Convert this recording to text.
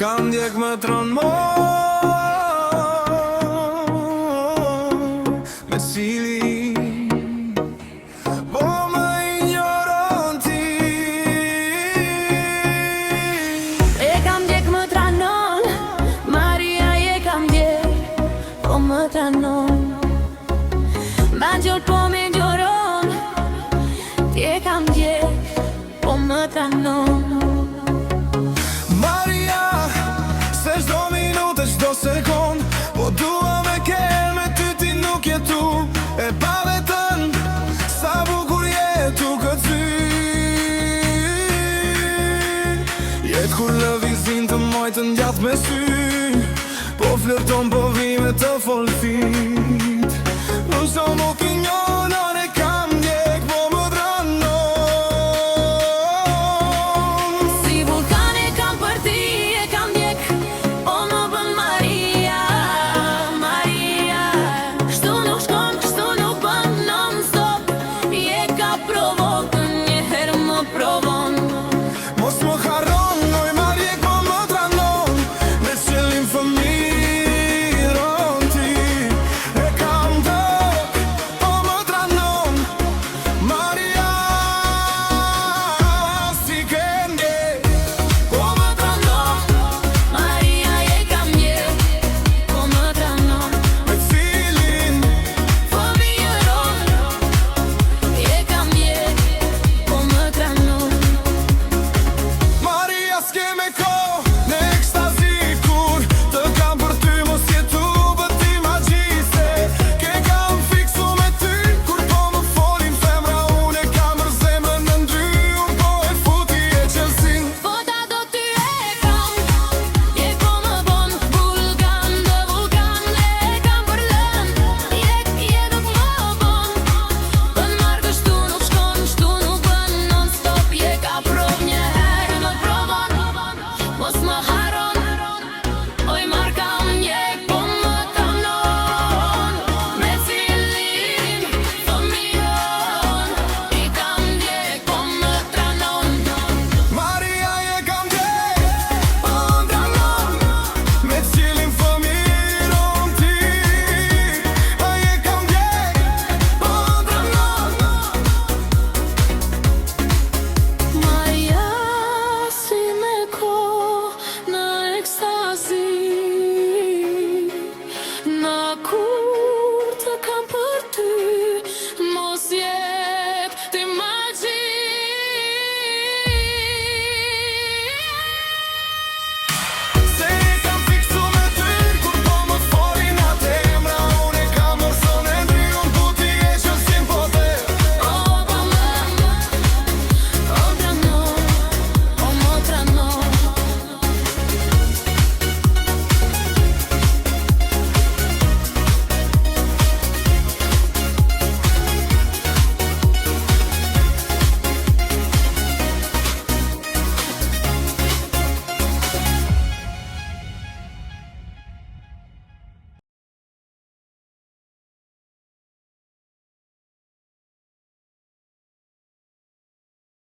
kam ndjek më tronë me cili po më ignoron ti. E kam ndjek më tranon, Maria e kam ndjek po më tranon. Ma gjol po me gjëron, ti e kam ndjek po më tranon. Maria, se çdo minutë, çdo sekond, po dua me ken, me ty ti nuk jetu. E pa vetën, sa bukur jetu këtë sy. Jetë kur lëvizin të mojtë ngjath me sy, po flirton, po vi me të folfit. Nuk so